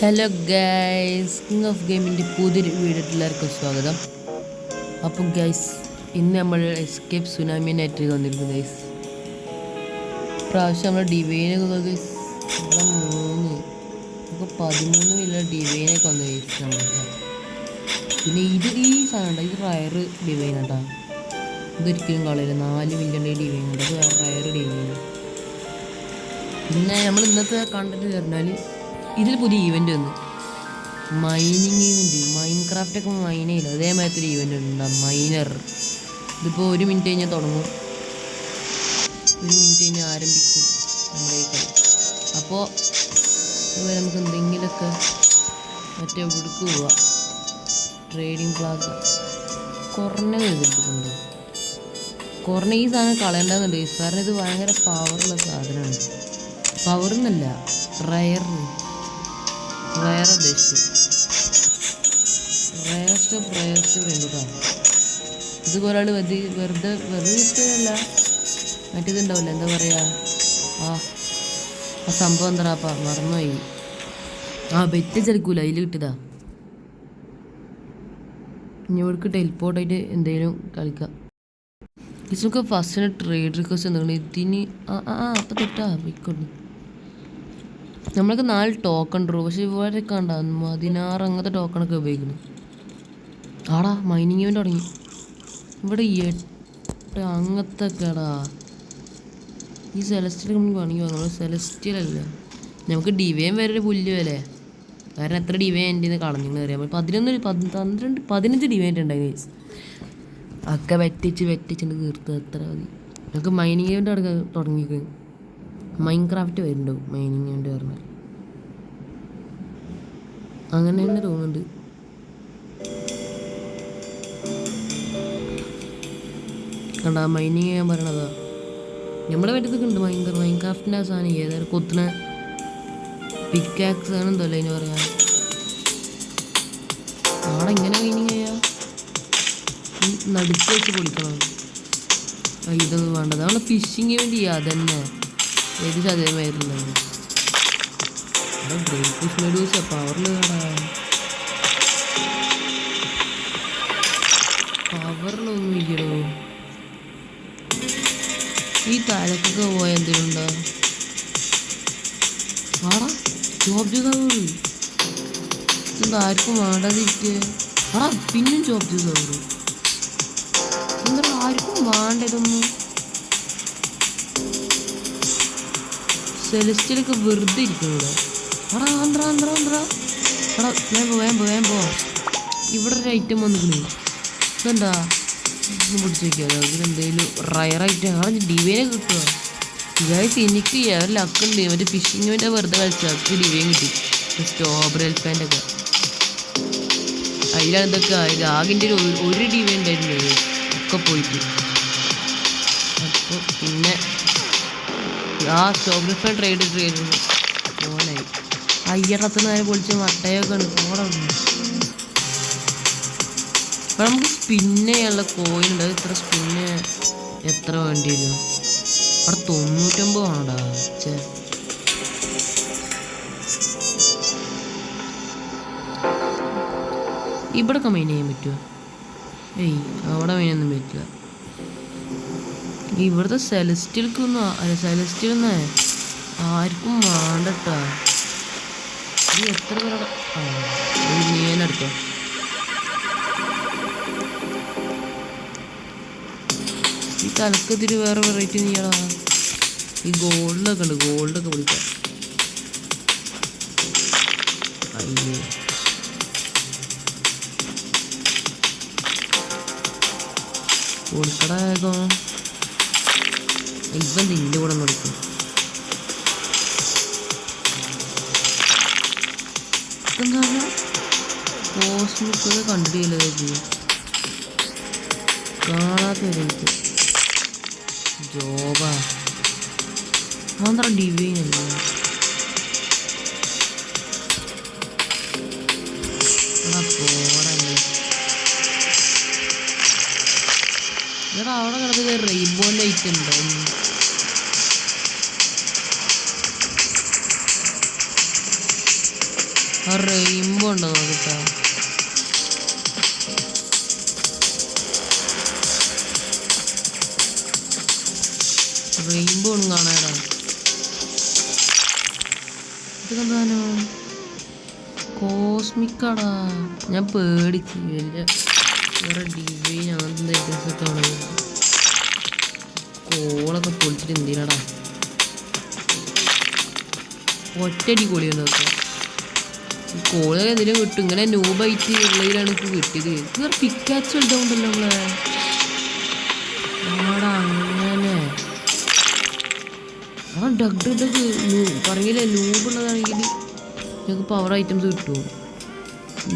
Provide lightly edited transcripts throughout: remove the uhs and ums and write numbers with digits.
Hello guys, king of ഗെയിമിൻ്റെ പുതിയൊരു വീഡിയോയിലെല്ലാവർക്കും സ്വാഗതം. അപ്പം ഗൈസ്, ഇന്ന് നമ്മൾ എസ്കേപ്പ് സുനാമി നെറ്റ് വന്നിരിക്കുന്നു ഗൈസ്. പ്രാവശ്യം നമ്മൾ ഡിവൈനൊക്കെ ഗൈസ് ഇവിടെ 3 നമുക്ക് 13 വില്ല ഡിവൈനൊക്കെ വന്നു ഗൈസ്. നമ്മൾ പിന്നെ ഈ സാധനം ഇത് റയർ ഡിവൈൻ കേട്ടോ. ഇതൊരിക്കലും കളയില്ല. 4 മില്യൻ്റെ ഡിവൈൻ ഉണ്ട്. അത് റയർ ഡിവൈനാണ്. പിന്നെ നമ്മൾ ഇന്നത്തെ കണ്ടന്റ് പറഞ്ഞാൽ ഇതിൽ പുതിയ ഈവൻ്റ് വന്നു, മൈനിങ് ഈവൻറ്റ്. മൈൻക്രാഫ്റ്റൊക്കെ മൈൻ ചെയ്യില്ല, അതേമാതിരി ഒരു ഈവൻ്റ് ഉണ്ട്, മൈനർ. ഇതിപ്പോൾ 1 മിനിറ്റ് കഴിഞ്ഞാൽ തുടങ്ങും, 1 മിനിറ്റ് കഴിഞ്ഞാൽ ആരംഭിക്കും നമ്മുടെ ഈ കളി. അപ്പോൾ അതുപോലെ നമുക്ക് എന്തെങ്കിലുമൊക്കെ മറ്റേ എവിടേക്ക് പോവാം. ട്രേഡിങ് പ്ലാസ കുറഞ്ഞ ചെയ്തിട്ടുണ്ട്. കുറഞ്ഞ ഈ സാധനം കളയേണ്ടതെന്നുണ്ട് കാരണം ഇത് ഭയങ്കര പവറുള്ള സാധനമാണ്. പവറെന്നല്ല, റയർ ഉദ്ദേശിച്ചു. റയർസ്റ്റ് ഓഫ് റയർസ്റ്റ് വേണ്ടൂട്ടാ. ഇതുപോലെ വെറുതെ ഇഷ്ടമല്ല. മറ്റേതുണ്ടാവില്ല, എന്താ പറയുക, ആ സംഭവം എന്താ മറന്നുപോയി. ബെറ്റ് ചെലുക്കൂല, അതിൽ കിട്ടിയതാ. ഇനി ഇവർക്ക് ടെലിപ്പോർട്ടായിട്ട് എന്തെങ്കിലും കളിക്കാം. ഇതിനൊക്കെ ഫസ്റ്റിന് ട്രേഡ് റിക്വസ്റ്റ് എന്താണ് ഇതിന്. അപ്പം തെറ്റാ പോയിക്കോട്ടെ. നമ്മളൊക്കെ 4 ടോക്കൺ ഉള്ളൂ, പക്ഷെ ഇവരൊക്കെ ഉണ്ടാവും 16 അങ്ങനത്തെ ടോക്കണൊക്കെ ഉപയോഗിക്കുന്നു. മൈനിങ് ഇവൻ്റ് തുടങ്ങി. ഇവിടെ 8 അങ്ങനത്തെ ഒക്കെടാ. ഈ സെലസ്റ്റിയൽ നമുക്ക് വേണമെങ്കിൽ വാങ്ങാം. സെലസ്റ്റിയൽ അല്ല, നമുക്ക് ഡിവൈൻ വരെ ഒരു പുല്ല് വില. കാരണം എത്ര ഡിവൈൻ എൻ്റെ നിന്ന് കളഞ്ഞെന്ന് അറിയാം. 15 ഡിവൈൻ ഉണ്ടായി. ഒക്കെ വെറ്റിച്ചിട്ട് തീർത്ത് എത്ര മതി. നമുക്ക് മൈനിങ് ഇവൻ്റ് തുടങ്ങിയിരിക്കുന്നു. മൈൻക്രാഫ്റ്റ് വരുന്നുണ്ടാവും മൈനിങ് ഇവൻ്റ് പറഞ്ഞാൽ. അങ്ങനെ തന്നെ തോന്നുന്നുണ്ട്. കണ്ടാ മൈനിങ് ചെയ്യാൻ പറയണതാ. നമ്മുടെ പറ്റത്തൊക്കെ ഉണ്ട് മൈൻക്രാഫ്റ്റിൻ്റെ ആ സാധനം. ഏതായാലും കൊത്തുന്ന പിക്കാക്സ് ആണ് എന്തല്ലോ അതിന് പറയാൻ. ഇങ്ങനെ മൈനിങ് ചെയ്യാം, നടുക്ക് വെച്ച് പൊളിക്കണം. ഇതൊന്നും വേണ്ടത്. നമ്മൾ ഫിഷിങ് വേണ്ടി ചെയ്യുക, അതന്നെ ഏത് ചതയമായിരുന്നത്. ഗ്രേറ്റ് ഫിഷ് മെഡൂസ പവറിൽ പവറിലൊന്നും ഇല്ലടോ. ഈ താഴത്തൊക്കെ പോയ എന്തെങ്കിലും ഉണ്ടോ? ജോബ് ചെയ്താവൂർ എന്താ ആർക്കും വേണ്ടാതിരിക്കുക. പിന്നും ജോബ് ചെയ്താവൂർ എന്താ ആർക്കും വേണ്ടതൊന്നും. സെലസ്റ്റിലൊക്കെ വെറുതെ ഇരിക്കുന്നു ഇവിടെ. വേഗം പോ. ഇവിടെ ഒരു ഐറ്റം വന്നിക്കണേ. ഇതെന്താ പിടിച്ച് വയ്ക്കുക. ഇതിലെന്തെങ്കിലും റയറായിട്ട് ഡിവൈനെ കിട്ടുക. ഗൈസ്, എനിക്ക് ലക്കുണ്ട്. മറ്റേ ഫിഷിങ് വേണ്ടി വെറുതെ കളിച്ചാൽ ഡിവൈൻ കിട്ടി. സ്ട്രോബെറി എൽഫാൻ്റെ ഒക്കെ അതിലാണ് ഇതൊക്കെ ആയത്. ആകിൻ്റെ ഒരു ഡിവൈൻ ഉണ്ടായിരുന്നു, ഒക്കെ പോയിട്ട്. അപ്പോൾ പിന്നെ സ്ട്രോബെറി ഫാൻ ട്രേഡ് മോനായി. അയ്യറത്തിന് നേരെ പൊളിച്ച് മട്ടയൊക്കെ ഉണ്ട്. അപ്പം നമുക്ക് സ്പിന്ന് ചെയ്യാനുള്ള കോയിൻ ഉണ്ട്. അത് ഇത്ര സ്പിന്ന് എത്ര വേണ്ടി വരും? അവിടെ 99 ആണോടാ. ഇവിടെയൊക്കെ മെയിൻ ചെയ്യാൻ പറ്റുമോ? അവിടെ മെയിനൊന്നും പറ്റില്ല. ഇവിടുത്തെ സെലസ്റ്റിയൽക്കൊന്നും ആർക്കും വേണ്ടട്ടാ. ഇത് എത്ര പേരുടെ ഞാനെടുത്തോ. ഈ തലക്കത്തിരി വേറെ വെറൈറ്റി നീയാടാ. ഈ ഗോൾഡൊക്കെ ഉണ്ട്, ഗോൾഡൊക്കെ വിളിക്കാം. അയ്യേ, കൊടുക്കടാ. ഇവൻ നിന്റെ കൂടെ വിളിക്കും. എന്താ കോസ്മിക്കൊക്കെ കണ്ടില്ല, കാണാത്ത ജോബാ. ഡിവൈൻ അല്ലേ? പോടല്ലേ. അവിടെ കിടന്നത് റെയിൻബോ ലൈറ്റ് ഉണ്ടായിരുന്നു. ആ റെയിൻബോ ഉണ്ടോ നോക്കട്ടാ. റെയിൻബോ ഒന്നും കാണാനാ. ഇതെന്താനോ കോസ്മിക്കാടാ. ഞാൻ പേടിച്ച് വലിയ വേറെ ഡിവൈൻ അങ്ങനത്തെ ഐറ്റംസൊക്കെ ആണ്. കോളൊക്കെ പൊളിച്ചിട്ട് എന്തിനാടാ ഒറ്റടി കോളിയുണ്ടോ. ഈ കോളൊക്കെ എന്തെങ്കിലും കിട്ടും. ഇങ്ങനെ നൂബായിട്ട് ഉള്ളതിലാണ് എനിക്ക് കിട്ടിയത്. വേറെ പിക്കാച്ച് വലുതാവുണ്ടല്ലോ നമ്മളെ. ആടാ അങ്ങനെ ആ ഡഗ് ഡഗ് പറഞ്ഞില്ലേ നൂബുള്ളതാണെങ്കിൽ ഞങ്ങൾക്ക് പവർ ഐറ്റംസ് കിട്ടും.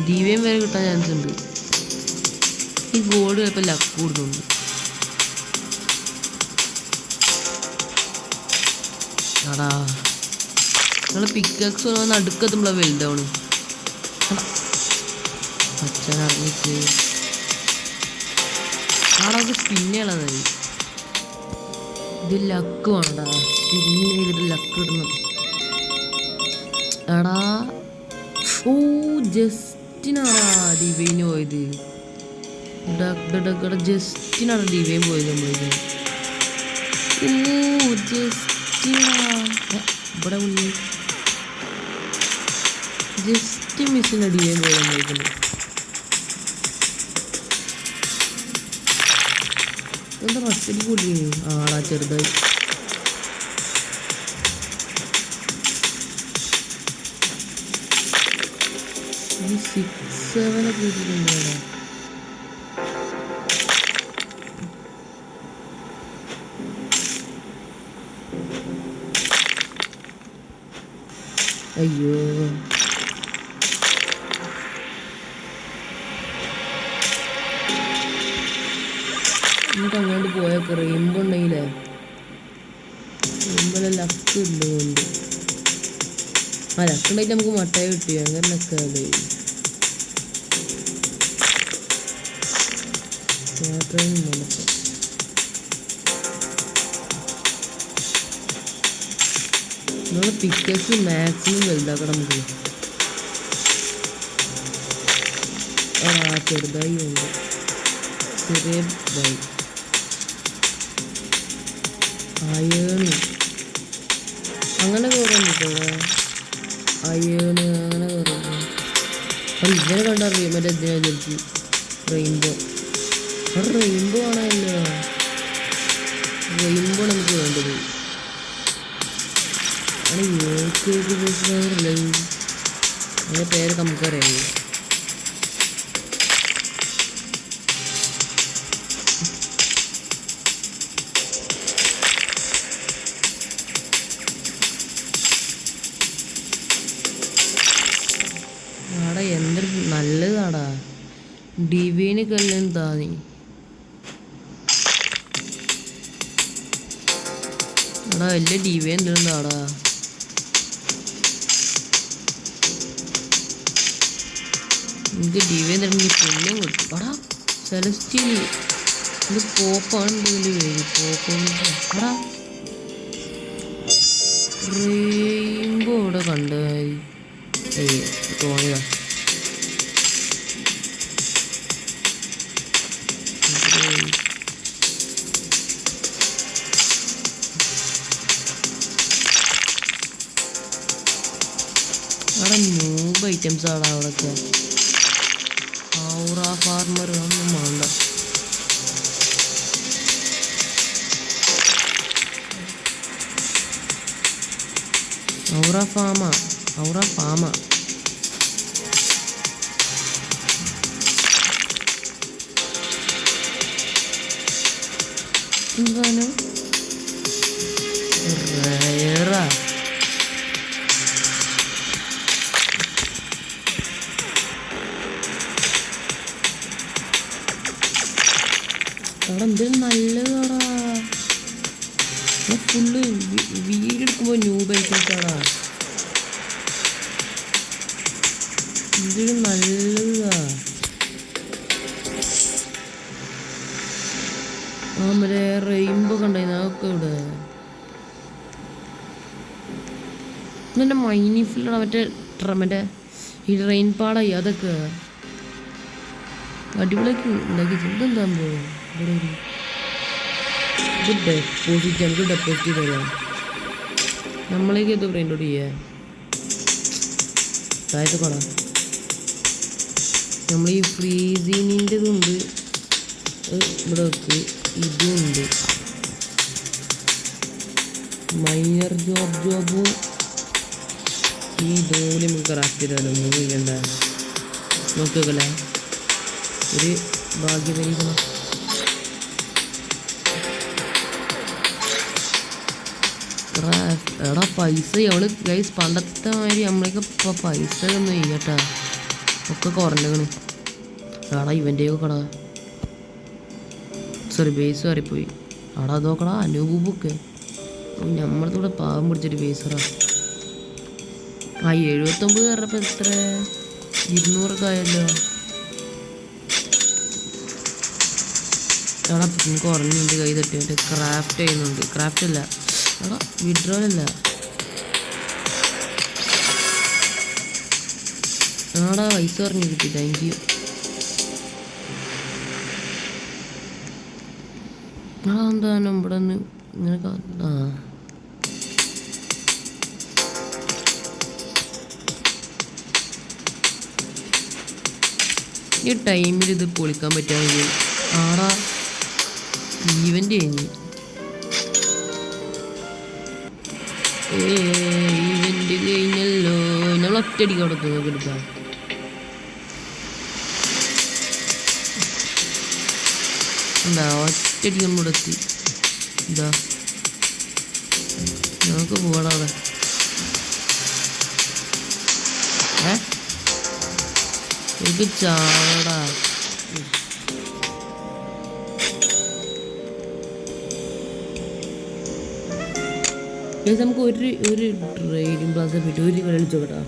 ദിവ്യം വരെ കിട്ടാൻ ചാൻസ് ഉണ്ട്. ഈ ഗോൾഡ് ചിലപ്പോൾ ലക്ക് കൂടുന്നുണ്ട്. ആടാ നമ്മളെ പിക്കാക്സ് നടുക്കെത്തുമ്പോഴാണ് വലുതാണ്. അച്ഛൻ അറിഞ്ഞിട്ട് ആടൊക്കെ സ്പിന്നുകളതായി. ഇത് ലക്ക് വേണ്ട, സ്പിന്ന് ചെയ്തിട്ട് ലക്ക് ഇടണം. എടാ ഓ ജസ്റ്റിനാടാ ഡിവൈന് പോയത്. ഡക്കടെ ജസ്റ്റിനാണ് ഡിവൈൻ പോയത് നമ്മളിത്. ഓ ജസ്റ്റിനാ ഇവിടെ ഉള്ളി ജസ്റ്റ് മിസ്സിന് ഡിവൈൻ പോയത് നമ്മളിത്. എന്താ പച്ചടി കൂടി ആടാ ചെറുതായി. ഈ 6-7 കൂട്ടിട്ടുണ്ടാടാ. അയ്യോ നമുക്ക് അങ്ങോട്ട് പോയൊക്കെ റെയിൻബോ ഉണ്ടെങ്കിലേ റെയിൻബോയിലെ ലക്ക് ഉള്ളതുകൊണ്ട്. ആ ലക്ക് ഉണ്ടായിട്ട് നമുക്ക് മട്ടായി കിട്ടി. അങ്ങനെ ലക്കാതെ നമ്മളെ പിക്കേഴ്സ് മാക്സിമം വലുതാക്കണം നമുക്ക്. ആ ചെറുതായി ഉണ്ട്, ചെറിയ ബൈ അയേണ് അങ്ങനെ കയറാൻ കിട്ടും. അയേണ് അങ്ങനെ കയറും. അപ്പം ഇവരെ കണ്ടറിയാം മറ്റേ ഇതിനെ വിചാരിച്ച് റെയിൻബോ. അവിടെ റെയിൻബോ ആണല്ലോ. റെയിൻബോ നമുക്ക് വേണ്ടത്. അതിൻ്റെ പേര് നമുക്കറിയാം. ആടാ എന്തൊരു നല്ലതാടാ ഡിവൈന് കല്യാണം താന്നി. എടാ വലിയ ഡിവൈൻ എന്തിനാടാ. എനിക്ക് ഡിവൈൻ തരണമെങ്കിൽ പുണ്യം കിട്ടും. എടാ സെലസ്റ്റിന് ഇത് പോപ്പാണെന്തെങ്കിലും പേര് പോപ്പാ. റെയിൻബോ ഇവിടെ കണ്ടായി തോന്നിയതാ. അവിടെ ന്യൂബ് ഐറ്റംസ് ആണ് അവിടെയൊക്കെ. ഔറ ഫാർമർ ഒന്നും വേണ്ട. ഔറ ഫാമ എന്താണ് റയറാ. അവിടെ എന്തെങ്കിലും നല്ലതാടാ. Full വീടെടുക്കുമ്പോൾ noob ഐറ്റംസാടാ. എന്തെങ്കിലും നല്ലതാ. ആ മറ്റേ റെയിൻബോ കണ്ടായിരുന്നു അതൊക്കെ ഇവിടെ. എന്നെ മൈനി ഫില്ലടാ മറ്റേ ഈ ട്രെയിൻ പാടായി അതൊക്കെ അടിപൊളിയാക്കി ഉണ്ടാക്കി ഇതെന്താ ഇവിടെ ഒരു ഇത് ഡെപ്പോസിറ്റ് നമുക്ക് ഡെപ്പോസിറ്റ് തരാം നമ്മളേക്ക് ഇത് പ്രിൻ്റ് ഔട്ട് ചെയ്യാ താഴത്ത് കൊടാ നമ്മൾ ഈ ഫ്രീസിനിൻ്റെതുണ്ട് ഇവിടെ വെക്ക് ഇതുണ്ട് മൈനർ ജോബും ഈ ഇതുപോലെ നമുക്ക് ക്രാഫ്റ്റ് ചെയ്താലോ ഒന്നും ഇല്ലണ്ട നോക്കി വെക്കല്ലേ ഒരു ഭാഗ്യ പരീക്ഷണം എടാ പൈസ അവള് ഗൈസ് പണ്ടത്തെ മാതിരി നമ്മളൊക്കെ ഇപ്പോൾ പൈസ ഒന്നും ചെയ്യട്ടാ ഒക്കെ കുറഞ്ഞതാണ് എടാ ഇവൻ്റെയൊക്കെ കടാ സോറി ബേസ് മാറിപ്പോയി ആടാ അതോക്കടാ അനൂപൊക്കെ നമ്മളത്തൂടെ പാവം പിടിച്ചൊരു ബേസറാ ആ 79 കയറപ്പോൾ എത്ര 200 ആയല്ലോ എടാ കുറഞ്ഞുണ്ട് കൈ തട്ടി മറ്റേ ക്രാഫ്റ്റ് ചെയ്യുന്നുണ്ട് ക്രാഫ്റ്റ് അല്ല എടാ വിഡ്രോലല്ല ആടാ പൈസ പറഞ്ഞു കിട്ടി താങ്ക് യു ആ എന്താണ് ഇവിടെ നിന്ന് ഇങ്ങനെ ആ ഈ ടൈമിൽ ഇത് പൊളിക്കാൻ പറ്റുകയാണെങ്കിൽ ആടാ ഈവൻ്റ് കഴിഞ്ഞ് ഈവൻ്റ് കഴിഞ്ഞല്ലോ നമ്മൾ ഒറ്റയടിക്ക് അവിടെ നോക്കി എടുക്കാം എന്താ ഒറ്റയടിക്ക് നമ്മളിവിടെ എത്തി ഇതാ നമുക്ക് പോകണം അവിടെ എനിക്ക് ചാടാ നമുക്ക് ഒരു ട്രെയിനിങ് ക്ലാസ് പറ്റി ഒരു കളിച്ചു കേട്ടാ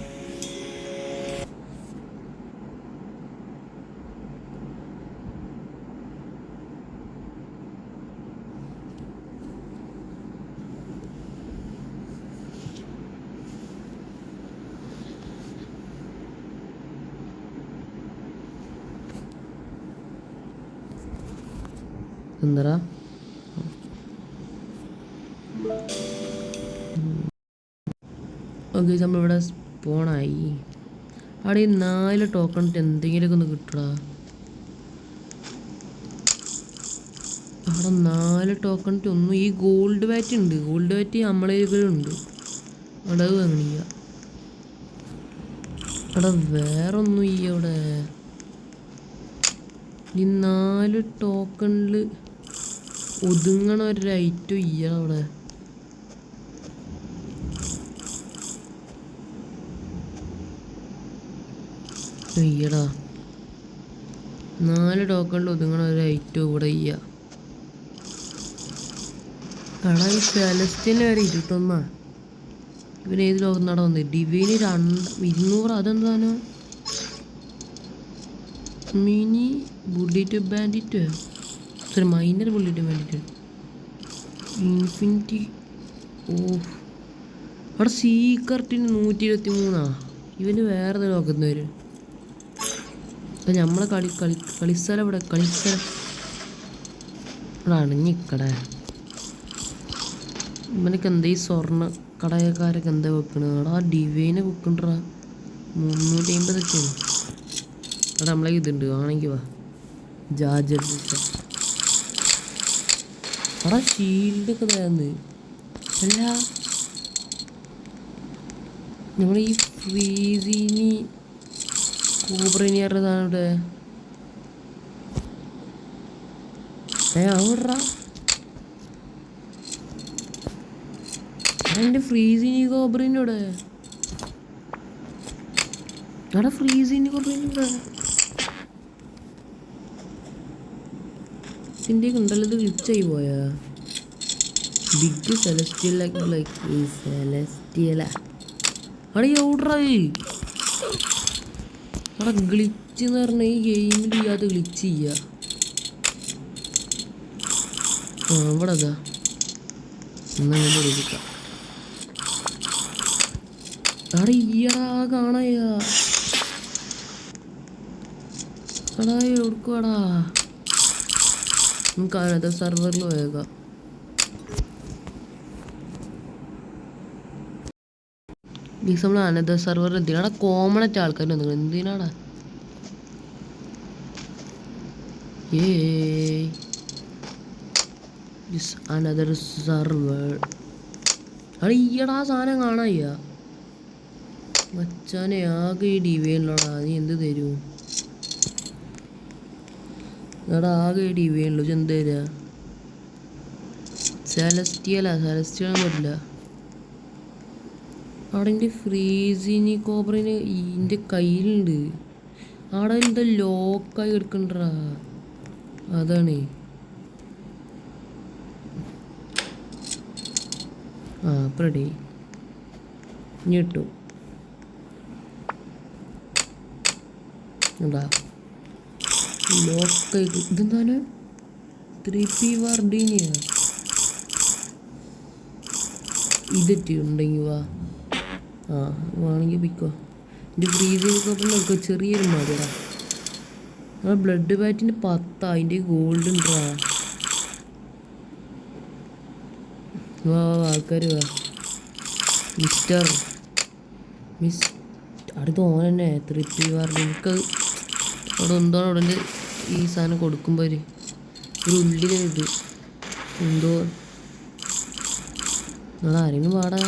എന്താ ഓക്കെ നമ്മളിവിടെ സ്പോണായി അവിടെ ഈ 4 ടോക്കൺ എന്തെങ്കിലുമൊക്കെ ഒന്ന് കിട്ടടാ അവിടെ 4 ടോക്കൺ ഒന്നും ഈ ഗോൾഡ് ബാറ്റ് ഉണ്ട് ഗോൾഡ് ബാറ്റ് നമ്മളെ ഉണ്ട് അവിടെ അത് വാങ്ങിയ അവിടെ വേറൊന്നും ഈ അവിടെ ഈ 4 ടോക്കണിൽ ഒതുങ്ങണ ഒരു ഐറ്റം ഇയ്യ അവിടെ ഇയ്യടാ 4 ടോക്കണിൽ ഒതുങ്ങണ ഒരു ഐറ്റം ഇവിടെ ഇയ്യ എടാ ഈ സെലസ്റ്റിന് വരെ 21 ഇവന് ഏത് ലോകം നട വന്നത് ഡിവൈന് 200 അതെന്താണ് mini bullet bandit sorry minor bullet bandit infinity ഓ അവിടെ സീക്രട്ടിന് 123 ഇവന് വേറെ നോക്കുന്നവര് നമ്മളെ കളിസ്ഥലം ഇവിടെ കളിസ്ഥലം ഇവിടെ അണഞ്ഞിക്കട ഇവനൊക്കെ എന്താ ഈ സ്വർണ്ണ കടയക്കാരൊക്കെ എന്താ വെക്കണത് ആ ഡിവൈനെ വെക്കണ്ടാ 350 അവിടെ നമ്മളെ ഇതുണ്ട് ആണെങ്കിൽ വാ ജാജർ അവിടെ ഷീൽഡൊക്കെ തരാന്ന് അല്ല നമ്മൾ ഈ ഫ്രീസിനി കൂബ്രനിയറുതാണ് ഇവിടെ അവിടെ എൻ്റെ ഫ്രീസിനി കോബ്രനോടെ അവിടെ ഫ്രീസിനി കോബ്രനോടെ ഇതിൻ്റെ ഉണ്ടല്ലോ ഇത് ഗ്ലിച്ചായി പോയാ ബിഗ് സെലസ്റ്റിയൽ സെലസ്റ്റിയല അവിടെ എവിടാ അവിടെ ഗ്ലിച്ച് എന്ന് പറഞ്ഞാൽ ഈ ഗെയിമിൽ ചെയ്യാതെ ഗ്ലിച്ച് ചെയ്യുക ആ ഇവിടെ അതാ എന്നാ ഞാൻ വിളിക്കാം അവിടെ ഈയടാ കാണാ എടാ എവിടുക്കുവാടാ? നമുക്ക് അനദർ സെർവറിൽ പോയേക്കാം. ഗീസ് നമ്മൾ അനദർ സെർവറിൽ എന്തിനാടാ കോമൺ ആയിട്ട് ആൾക്കാർ വന്നു? എന്തിനാടാ? Another server. അവിടെ ഈയടാ സാധനം കാണായ്യ മച്ചാനെ. ആകെ ഈ ഡിവൈനിലോടാ. നീ എന്ത് തരൂ? എടാ ആകെ ഈ ഡിവൈനിലോ എന്ത് തരാ? സെലസ്റ്റിയലൊന്നും പറ്റില്ല. അവിടെ എൻ്റെ ഫ്രീസിന് കോബ്രന് എൻ്റെ കയ്യിലുണ്ട്. അവിടെ എന്താ ലോക്കായി എടുക്കണ്ടാ. അതാണ്. ആ റെഡി. ഇനി കിട്ടു എന്താ ലോക്കായി. ഇതെന്താണ് 3P വാർഡീനിയ? ഇതെറ്റി ഉണ്ടെങ്കിൽ വാ. ആ വേണമെങ്കിൽ പിക്കോ. എൻ്റെ ഫ്രീസിങ് കോപ്പറിനൊക്കെ ചെറിയൊരു മതിടാ. ആ ബ്ലഡ് ബാറ്റിൻ്റെ 10 അതിൻ്റെ ഗോൾഡ് ഉണ്ടാ. വാ ആൾക്കാർ വാ. മിസ് അടുത്ത് ഓൻ തന്നെ 3P വാർഡ്. എനിക്ക് അവിടെ എന്തോ അവിടെ ഈ സാധനം കൊടുക്കുമ്പോൾ ഒരു ഉള്ളിലിത് എന്തോ. ആരെങ്കിലും പാടാ.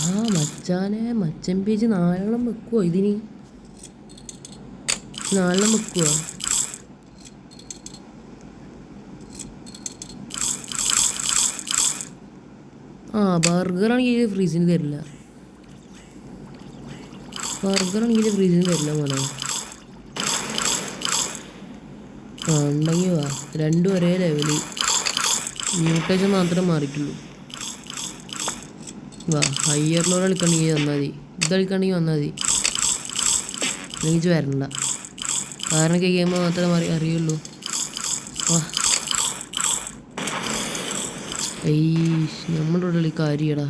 ആ മച്ചൻ പേജ് 4 വെക്കുവോ? ഇതിന് 4 വെക്കുവോ? ആ ബർഗറാണെങ്കിൽ ഫ്രീസിന് തരില്ല. ഫ്രീസിന് തരില്ല മോനെ. ആ ഉണ്ടെങ്കിൽ വാ. 2 ഒരേ ലെവല്. മ്യൂട്ടേഷൻ മാത്രമേ മാറിയിട്ടുള്ളൂ. വാ ഹയ്യറിനോട് കളിക്കണമെങ്കിൽ വന്നാൽ മതി. ഇത് കളിക്കണമെങ്കിൽ വന്നാൽ മതി. എനിക്ക് വരണ്ട. കാരണം കഴിയുമ്പോൾ മാത്രമേ അറിയുള്ളൂ. വാ നമ്മുടെ കളി കാര്യടാ.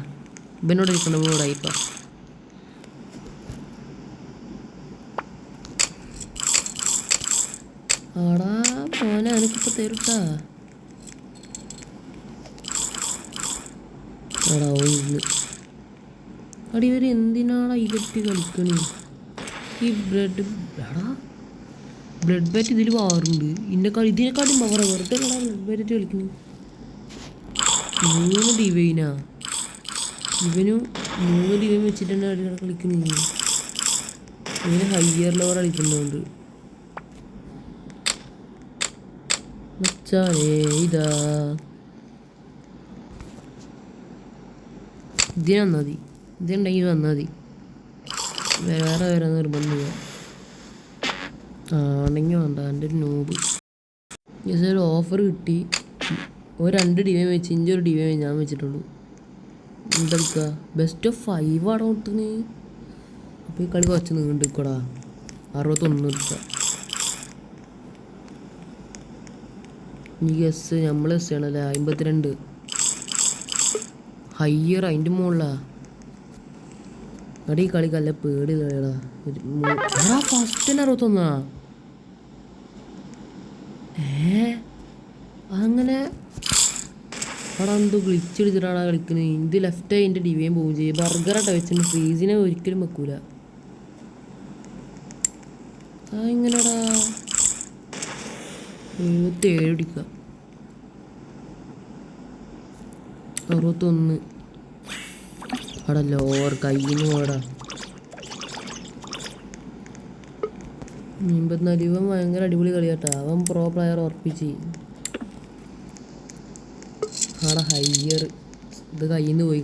ഇവനോട് കളിക്കണ്ട പോടായിപ്പാ. ആടാ മോനെ എനിക്കിപ്പോൾ തരുട്ടാ. ആടാ ഒന്ന് അടി ഇവർ എന്തിനാടാ ഈ കെട്ടി കളിക്കണേ? ഈ ബ്ലഡ് ബാറ്റ് ഇതിൽ വാറുണ്ട്. ഇതിനെക്കാട്ടും വെറുതെ ബ്ലഡ് ബാറ്റ് കളിക്കുന്നു. 3 ഡിവൈനാ. ഇവനും 3 ഡിവൈൻ വെച്ചിട്ടാണ് കളിക്കുന്നത്. ഇവന് ഹയ്യർ ലെവർ കളിക്കുന്നതുകൊണ്ട് മച്ചാനേ. ഇതാ ഇതിന് വന്നാൽ മതി. ഇതുണ്ടെങ്കിൽ വന്നാൽ മതി. വേറെ നിർബന്ധമില്ല. ആണെങ്കിൽ വേണ്ട. എൻ്റെ ഒരു നോബ് ഒരു ഓഫർ കിട്ടി. 2 ഡിവൈൻ വെച്ച് ഒരു ഡിവൈൻ ഞാൻ വെച്ചിട്ടുള്ളൂ. എന്തെടുക്കുക? ബെസ്റ്റ് ഓഫ് 5 ആണ് കൊടുത്തത്. അപ്പോൾ ഈ കളി കുറച്ച് നീണ്ടിക്കോടാ. 61 എടുക്കുക. ഈ ഗസ് നമ്മൾ ഗസ് ചെയ്യണല്ലേ. 52 ഹയ്യർ അതിൻ്റെ മുകളിലാണ്. അവിടെ ഈ കളിക്കല്ല പേടി കളിയടാ. ഫസ്റ്റ് തന്നെ 61. അങ്ങനെ അവിടെ എന്തോ ഗ്ലിച്ചടിച്ചിട്ടാണ് കളിക്കുന്നത്. ഇത് ലെഫ്റ്റായി എൻ്റെ ഡിവൈൻ പോവുകയും ചെയ്യും. ബർഗറായിട്ട് വെച്ചിട്ട് ഫ്രീസിനെ ഒരിക്കലും വെക്കൂല. എങ്ങനെടാ 77 അടിക്കുക. 61 അവിടെ ലോർ കയ്യിന്ന് പോടാ. 54 ഇവൻ ഭയങ്കര അടിപൊളി കളിയാട്ടാ. അവൻ പ്രോ പ്ലെയർ ഉറപ്പിച്ച്. അവിടെ ഹയ്യർ ഇത് കയ്യിൽ നിന്ന് പോയി.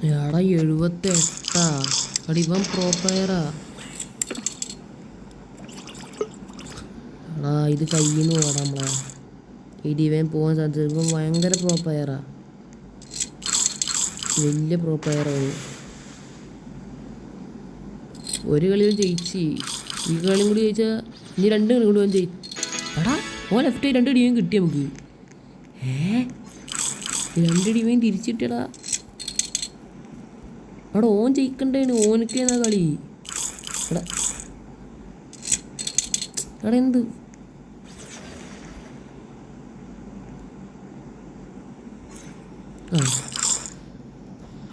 എടാ 78. അവിടെ ഇവൻ പ്രോ പ്ലെയറാ. എടാ ഇത് കയ്യിൽ നിന്ന് പോടാ. നമ്മളെ ഈ ഡിവൈൻ പോകാൻ സാധിച്ചത്. ഇപ്പം ഭയങ്കര പ്രോ പ്ലെയറാ. വലിയ പ്രോ പ്ലെയറാണ്. ഒരു കളിയിൽ ജയിച്ച്. ഈ കളിയും കൂടി ജയിച്ചാൽ ഇനി 2 കളി കൂടി അവൻ ജയിച്ചു. എടാ ഓ ലെഫ്റ്റായി 2 ഡിവൈൻ കിട്ടി നമുക്ക്. 2 ഡിവൈൻ തിരിച്ചിട്ടടാ. അവിടെ ഓൻ ജയിക്കണ്ടേന്, ഓനക്കേന്നാ കളി. എടാ എടാ എന്ത്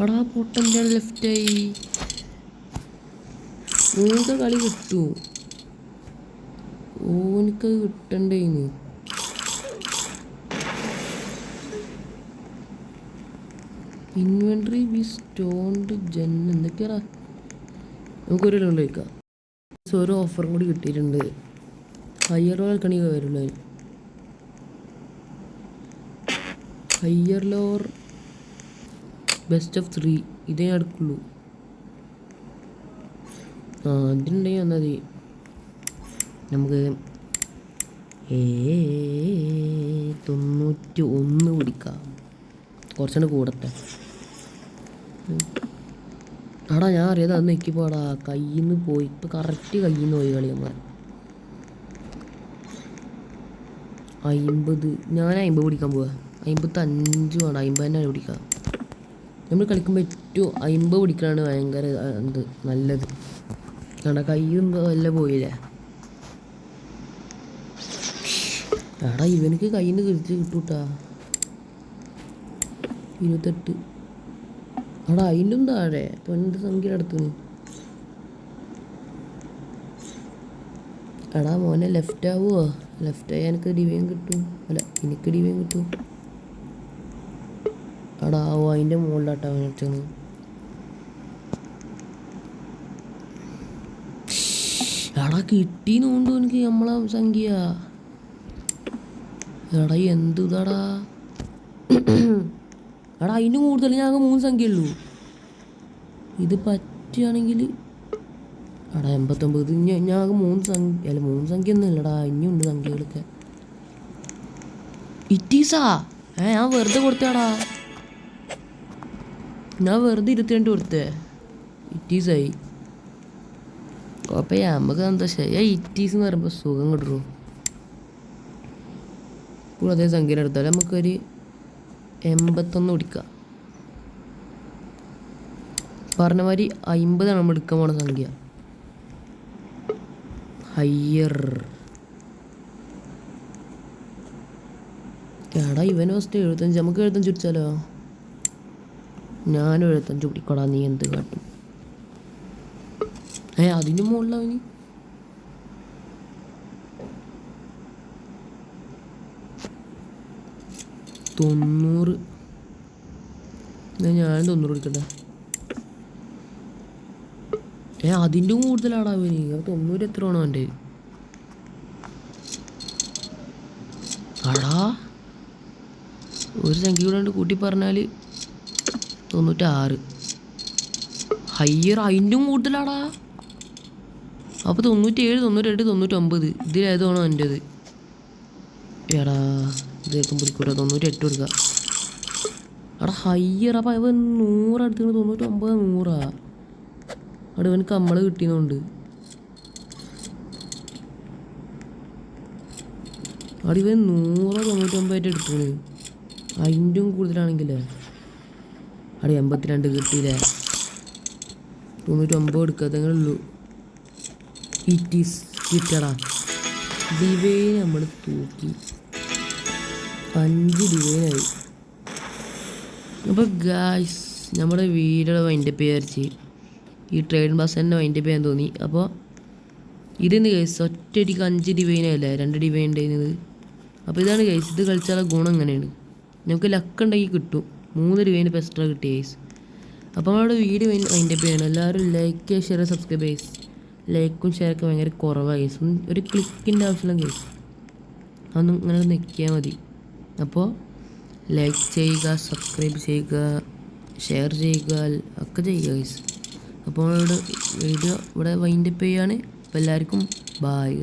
എടാ പൊട്ടൻ്റെ ലെഫ്റ്റായി. ഓനക്ക് കളി കിട്ടൂ, ഓനക്ക് കിട്ടണ്ടേന്ന്. ഇൻവെൻട്രി ബി സ്റ്റോൺഡ് ജെൻ എന്തൊക്കെയാ. നമുക്കൊരു റൗണ്ട് വയ്ക്കാം. ഓരോ ഓഫറും കൂടി കിട്ടിയിട്ടുണ്ട്. ഹയർ ലോർ കളിക്കണി വരുള്ളൂ. ഹയർ ലോർ ബെസ്റ്റ് ഓഫ് 3 ഇതേ നടക്കുള്ളൂ. ഇതിനുണ്ടെങ്കിൽ വന്നാൽ മതി. നമുക്ക് 91 പിടിക്കാം, കുറച്ചുകൂടെ കൂടട്ടെ. ആടാ ഞാൻ അറിയാതെ അന്ന് എക്കിപ്പോടാ കയ്യിൽ നിന്ന് പോയി. ഇപ്പം കറക്റ്റ് കയ്യിൽ നിന്ന് പോയി കളി. നമ്മൾ 50, ഞാൻ 50 പിടിക്കാൻ പോവാ. 55 വേണം, 50 തന്നെ പിടിക്കാം. നമ്മൾ കളിക്കുമ്പോൾ ഏറ്റവും 50 പിടിക്കാനാണ് ഭയങ്കര എന്ത് നല്ലത്. കാരണം കയ്യിൽ നിന്ന് വല്ല പോയില്ലേ. എടാ ഇവനക്ക് കയ്യിൽ നിന്ന് കിഴിച്ച് കിട്ടൂട്ടാ. 28. എടാ അതിൻ്റെ താഴെ ഇപ്പം എന്ത് സംഖ്യ അടുത്തുനിന്ന്. എടാ മോനെ ലെഫ്റ്റ് ആവുമോ? ലെഫ്റ്റായി എനിക്ക് ഡിവൈൻ കിട്ടും. അല്ല എനിക്ക് ഡിവൈൻ കിട്ടും. എടാ ഓ അതിൻ്റെ മുകളിലാട്ടാ വെച്ചത്. എടാ കിട്ടീന്നുണ്ടോ എനിക്ക് നമ്മളെ സംഖ്യ. എടാ എന്ത് ഇതാടാ. എടാ അതിന് കൂടുതൽ ഞങ്ങൾക്ക് 3 സംഖ്യ ഉള്ളൂ. ഇത് പറ്റുകയാണെങ്കിൽ എടാ 89. ഞങ്ങൾക്ക് 3 സംഖ്യ അല്ല 3 സംഖ്യ ഒന്നും ഇല്ലടാ, ഇനിയുണ്ട് സംഖ്യകളൊക്കെ. ഇറ്റീസാ ഞാൻ വെറുതെ കൊടുത്തേടാ. ഞാൻ വെറുതെ 22 കൊടുത്തേ. ഇറ്റീസായി. കുഴപ്പമില്ല, നമുക്ക് സന്തോഷമായി. ഇറ്റീസ് എന്ന് പറയുമ്പോൾ സുഖം കിട്ടുള്ളൂ. ഇപ്പോൾ അതേ സംഖ്യ എടുത്താൽ നമുക്കൊരു 81 പിടിക്കാം. പറഞ്ഞ മാതിരി 50 നമ്മൾ എടുക്കാൻ പോണ സംഖ്യ. ഹയ്യർ. എടാ ഇവൻ ഫസ്റ്റ് 75. നമുക്ക് 75 പിടിച്ചാലോ? ഞാനും 75 പിടിക്കോടാ. നീ എന്ത് കാട്ടും? അതിന് മുകളിലവന് 90. ഞാൻ 90 പിടിക്കട്ടെ. അതിൻ്റെ കൂടുതലാടാ അവന്. 90 എത്ര വേണോ അവൻ്റെ? ആടാ ഒരു സംഖ്യ കൂടെ കൂട്ടി പറഞ്ഞാൽ 96. ഹയ്യർ അതിൻ്റെ കൂടുതലാടാ. അപ്പോൾ 97, 98, 99 ഇതിലേതാണോ എൻ്റേത്? എടാ ഇതേക്കും പിടിക്കൂടാ. 98 കൊടുക്കുക. എടാ ഹയ്യർ. അപ്പം ഇവൻ 100 അടുത്ത് 99, 100. അവിടെ ഇവന് കമ്മള് കിട്ടിയതുകൊണ്ട് അവിടെ ഇവൻ 100, 99 ആയിട്ട് എടുത്തോളൂ. അതിൻ്റെ കൂടുതലാണെങ്കിലേ അവിടെ 82 കിട്ടിയില്ലേ. 99 എടുക്കാത്തങ്ങനെ ഉള്ളൂ. ഇറ്റീസ് കിട്ടടാ. ഡിവൈൻ നമ്മൾ തൂക്കി 5 ഡിവൈനായി. അപ്പോൾ ഗായ്സ് നമ്മുടെ വീഡിയോ വൈൻഡപ്പ് വിചാരിച്ച് ഈ ട്രേഡ് ബസ് തന്നെ വൈൻഡപ്പ് ചെയ്യാൻ തോന്നി. അപ്പോൾ ഇതിന്ന് ഗൈസ് ഒറ്റയടിക്ക് 5 ഡിവൈനല്ലേ, 2 ഡിവൈൻ ഉണ്ടായിരുന്നത്. അപ്പോൾ ഇതാണ് ഗൈസ്, ഇത് കളിച്ചാൽ ഗുണം എങ്ങനെയാണ്, നമുക്ക് ലക്ക് ഉണ്ടെങ്കിൽ കിട്ടും. 3 ഡിവൈൻ ഇപ്പോൾ എക്സ്ട്രാ കിട്ടി ഗൈസ്. അപ്പോൾ നമ്മുടെ വീഡിയോ വൈൻഡപ്പ് ചെയ്യണം. എല്ലാവരും ലൈക്ക്, ഷെയർ, സബ്സ്ക്രൈബ് ഗൈസ്. ലൈക്കും ഷെയറൊക്കെ ഭയങ്കര കുറവാണ് ഗൈസ്. ഒരു ക്ലിക്കിൻ്റെ ആവശ്യമില്ല ഗൈസ്, അതൊന്നും ഇങ്ങനെ നിൽക്കിയാൽ മതി. അപ്പോൾ ലൈക്ക് ചെയ്യുക, സബ്സ്ക്രൈബ് ചെയ്യുക, ഷെയർ ചെയ്യുക, ഒക്കെ ചെയ്യുക ഗൈസ്. അപ്പോൾ ഇവിടെ വീഡിയോ ഇവിടെ വൈൻഡപ്പ് ചെയ്യുകയാണ്. അപ്പോൾ എല്ലാവർക്കും ബായ്.